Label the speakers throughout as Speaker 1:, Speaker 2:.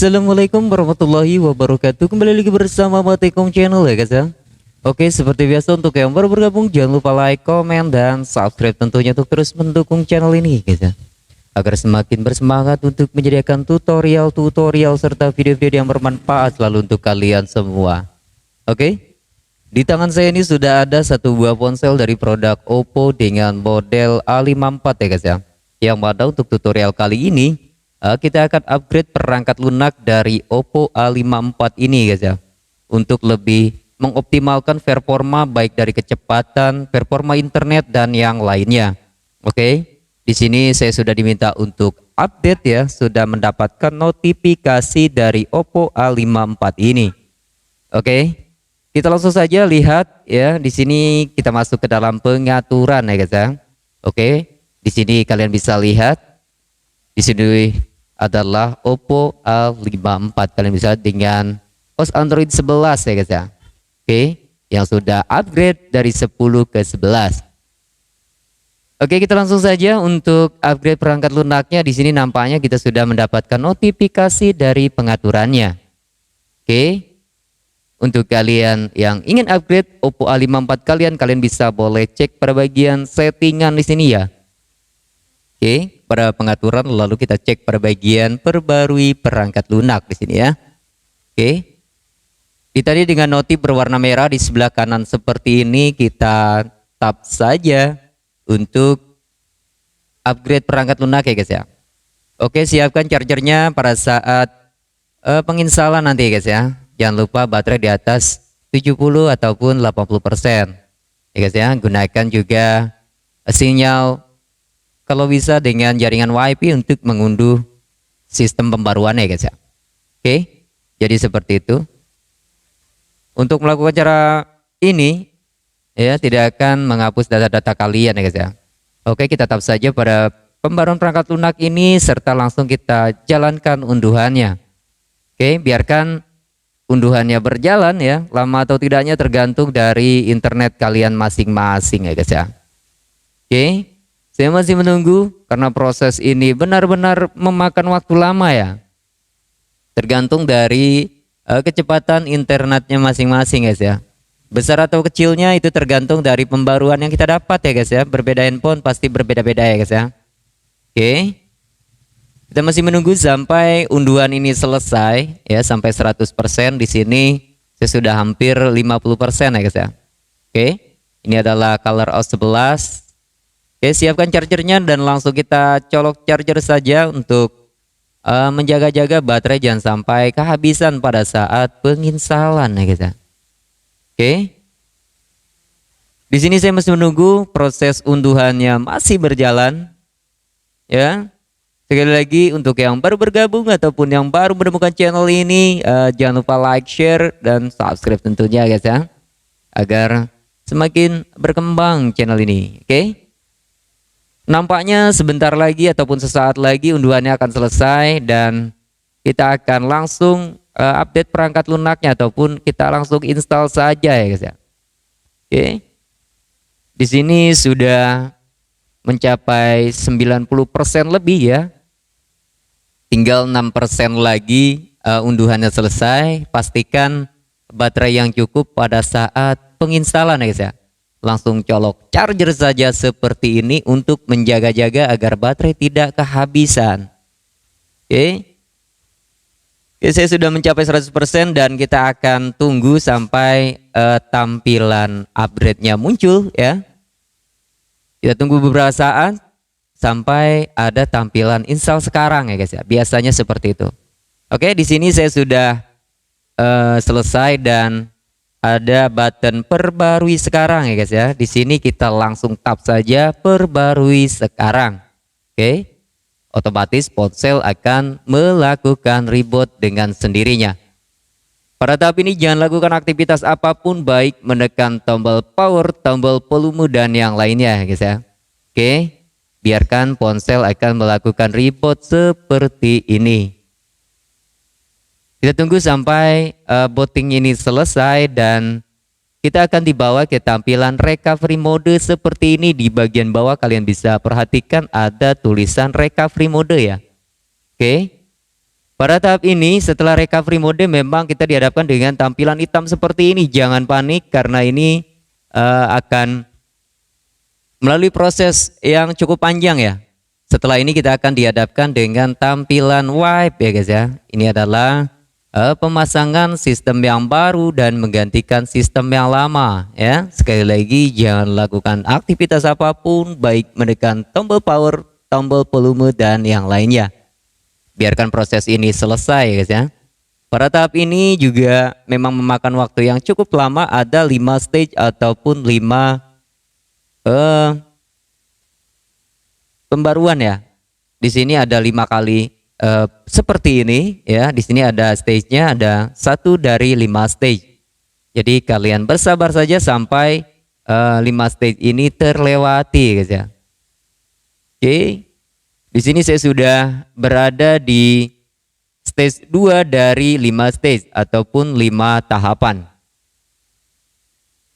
Speaker 1: Assalamualaikum warahmatullahi wabarakatuh. Kembali lagi bersama Matikom Channel ya guys ya. Oke, seperti biasa untuk yang baru bergabung jangan lupa like, komen, dan subscribe tentunya untuk terus mendukung channel ini guys ya, agar semakin bersemangat untuk menyediakan tutorial serta video-video yang bermanfaat selalu untuk kalian semua. Oke, di tangan saya ini sudah ada satu buah ponsel dari produk Oppo dengan model A54 ya guys ya. Yang mana untuk tutorial kali ini kita akan upgrade perangkat lunak dari Oppo A54 ini guys ya, untuk lebih mengoptimalkan performa baik dari kecepatan, performa internet, dan yang lainnya. Oke, di sini saya sudah diminta untuk update ya, sudah mendapatkan notifikasi dari Oppo A54 ini. Oke, kita langsung saja lihat ya. Di sini kita masuk ke dalam pengaturan ya guys ya. Oke, di sini kalian bisa lihat di sini adalah Oppo A54. Kalian bisa dengan OS Android 11 ya guys ya. Oke, yang sudah upgrade dari 10 ke 11. Oke, kita langsung saja untuk upgrade perangkat lunaknya. Di sini nampaknya kita sudah mendapatkan notifikasi dari pengaturannya. Oke, untuk kalian yang ingin upgrade Oppo A54 kalian bisa boleh cek pada bagian settingan di sini ya. Oke, pada pengaturan lalu kita cek pada bagian perbarui perangkat lunak di sini ya. Oke. Tadi dengan notif berwarna merah di sebelah kanan seperti ini, kita tap saja untuk upgrade perangkat lunak ya guys ya. Oke, siapkan chargernya pada saat penginstalan nanti guys ya. Jangan lupa baterai di atas 70 ataupun 80% ya guys ya. Gunakan juga sinyal kalau bisa dengan jaringan WiFi untuk mengunduh sistem pembaruannya guys ya. Oke, jadi seperti itu. Untuk melakukan cara ini ya, tidak akan menghapus data-data kalian ya guys ya. Oke, kita tap saja pada pembaruan perangkat lunak ini serta langsung kita jalankan unduhannya. Oke, biarkan unduhannya berjalan ya. Lama atau tidaknya tergantung dari internet kalian masing-masing ya guys ya. Oke, saya masih menunggu karena proses ini benar-benar memakan waktu lama ya. Tergantung dari kecepatan internetnya masing-masing guys ya. Besar atau kecilnya itu tergantung dari pembaruan yang kita dapat ya guys ya. Berbeda handphone pasti berbeda-beda ya guys ya. Oke, kita masih menunggu sampai unduhan ini selesai ya, sampai 100%. Di sini saya sudah hampir 50% ya guys ya. Oke, ini adalah color OS 11. Oke, siapkan chargernya dan langsung kita colok charger saja untuk menjaga-jaga baterai jangan sampai kehabisan pada saat penginstalan ya guys ya. Oke, di sini saya masih menunggu proses unduhannya masih berjalan ya. Sekali lagi untuk yang baru bergabung ataupun yang baru menemukan channel ini, jangan lupa like, share, dan subscribe tentunya guys ya, agar semakin berkembang channel ini. Oke, nampaknya sebentar lagi ataupun sesaat lagi unduhannya akan selesai dan kita akan langsung update perangkat lunaknya ataupun kita langsung install saja ya guys ya. Oke, di sini sudah mencapai 90% lebih ya. Tinggal 6% lagi unduhannya selesai. Pastikan baterai yang cukup pada saat penginstalan ya guys ya. Langsung colok charger saja seperti ini untuk menjaga-jaga agar baterai tidak kehabisan. Oke. Oke, saya sudah mencapai 100% dan kita akan tunggu sampai tampilan upgrade-nya muncul ya. Kita tunggu beberapa saat sampai ada tampilan install sekarang ya guys ya. Biasanya seperti itu. Oke, di sini saya sudah selesai dan ada button perbarui sekarang ya guys ya. Di sini kita langsung tap saja perbarui sekarang. Oke, otomatis ponsel akan melakukan reboot dengan sendirinya. Pada tahap ini jangan lakukan aktivitas apapun baik menekan tombol power, tombol volume, dan yang lainnya ya guys ya. Oke, biarkan ponsel akan melakukan reboot seperti ini. Kita tunggu sampai booting ini selesai dan kita akan dibawa ke tampilan recovery mode seperti ini. Di bagian bawah kalian bisa perhatikan ada tulisan recovery mode ya. Oke. Pada tahap ini setelah recovery mode memang kita dihadapkan dengan tampilan hitam seperti ini. Jangan panik karena ini akan melalui proses yang cukup panjang ya. Setelah ini kita akan dihadapkan dengan tampilan wipe ya guys ya. Ini adalah pemasangan sistem yang baru dan menggantikan sistem yang lama ya. Sekali lagi jangan lakukan aktivitas apapun baik menekan tombol power, tombol volume dan yang lainnya. Biarkan proses ini selesai guys ya. Pada tahap ini juga memang memakan waktu yang cukup lama, ada 5 stage ataupun 5 pembaruan ya. Di sini ada 5 kali seperti ini ya. Di sini ada stage-nya, ada 1 dari 5 stage. Jadi kalian bersabar saja sampai 5 stage ini terlewati guys ya. Oke. Di sini saya sudah berada di stage 2 dari 5 stage ataupun 5 tahapan.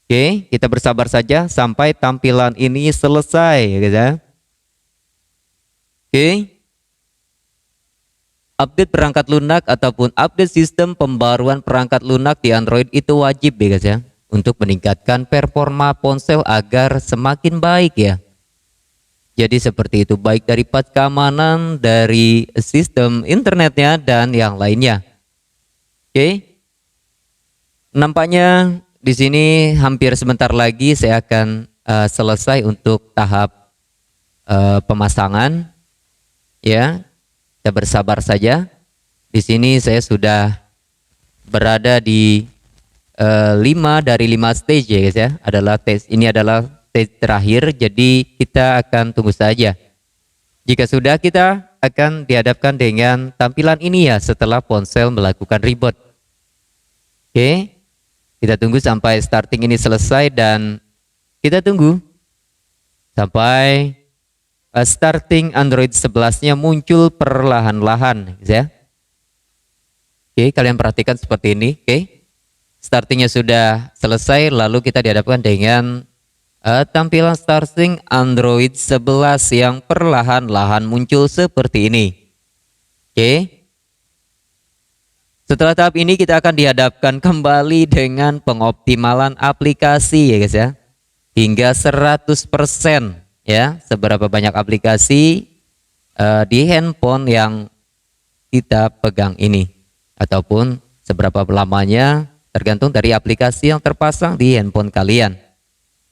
Speaker 1: Oke, kita bersabar saja sampai tampilan ini selesai ya guys ya. Oke. Update perangkat lunak ataupun update sistem pembaruan perangkat lunak di Android itu wajib ya guys ya, untuk meningkatkan performa ponsel agar semakin baik ya. Jadi seperti itu, baik dari patch keamanan, dari sistem internetnya dan yang lainnya. Oke. Nampaknya di sini hampir sebentar lagi saya akan selesai untuk tahap pemasangan. Ya. Kita bersabar saja. Di sini saya sudah berada di 5 dari 5 stage ya guys ya. Ini adalah stage terakhir, jadi kita akan tunggu saja. Jika sudah, kita akan dihadapkan dengan tampilan ini ya setelah ponsel melakukan reboot. Oke, kita tunggu sampai starting ini selesai dan kita tunggu sampai starting Android 11-nya muncul perlahan-lahan ya. Oke, kalian perhatikan seperti ini. Oke, startingnya sudah selesai, lalu kita dihadapkan dengan tampilan starting Android 11 yang perlahan-lahan muncul seperti ini. Oke. Setelah tahap ini kita akan dihadapkan kembali dengan pengoptimalan aplikasi ya guys ya. Hingga 100% ya, seberapa banyak aplikasi di handphone yang kita pegang ini. Ataupun seberapa lamanya tergantung dari aplikasi yang terpasang di handphone kalian.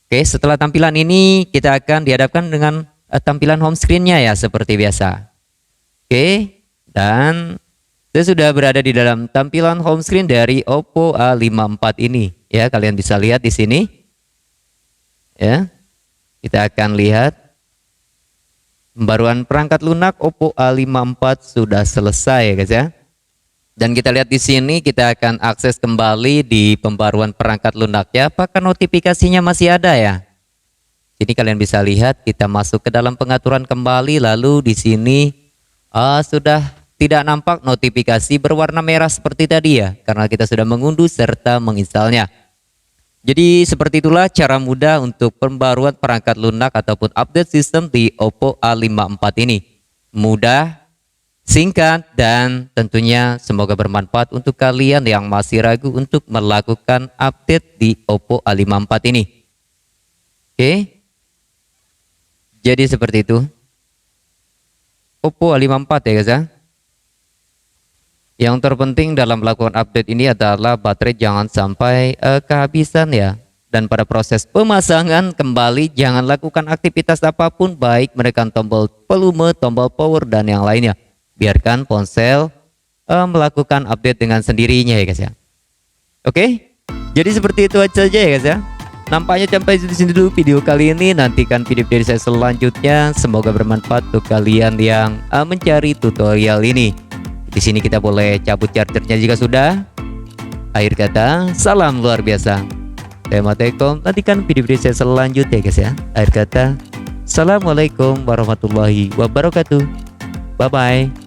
Speaker 1: Oke, setelah tampilan ini kita akan dihadapkan dengan tampilan home screen-nya ya seperti biasa. Oke, dan saya sudah berada di dalam tampilan home screen dari Oppo A54 ini. Ya, kalian bisa lihat di sini. Ya, kita akan lihat pembaruan perangkat lunak Oppo A54 sudah selesai ya guys ya. Dan kita lihat di sini, kita akan akses kembali di pembaruan perangkat lunaknya. Apakah notifikasinya masih ada ya? Jadi kalian bisa lihat, kita masuk ke dalam pengaturan kembali, lalu di sini sudah tidak nampak notifikasi berwarna merah seperti tadi ya, karena kita sudah mengunduh serta menginstalnya. Jadi seperti itulah cara mudah untuk pembaruan perangkat lunak ataupun update sistem di Oppo A54 ini. Mudah, singkat, dan tentunya semoga bermanfaat untuk kalian yang masih ragu untuk melakukan update di Oppo A54 ini. Oke, jadi seperti itu Oppo A54 ya guys ya. Yang terpenting dalam melakukan update ini adalah baterai jangan sampai kehabisan ya. Dan pada proses pemasangan kembali jangan lakukan aktivitas apapun baik menekan tombol volume, tombol power, dan yang lainnya. Biarkan ponsel melakukan update dengan sendirinya ya guys ya. Oke, jadi seperti itu aja ya guys ya. Nampaknya sampai di sini dulu video kali ini. Nantikan video dari saya selanjutnya. Semoga bermanfaat untuk kalian yang mencari tutorial ini. Di sini kita boleh cabut chargernya jika sudah. Akhir kata, salam luar biasa. Terima kasih. Nantikan video dari saya selanjutnya guys ya. Akhir kata, assalamualaikum warahmatullahi wabarakatuh. Bye bye.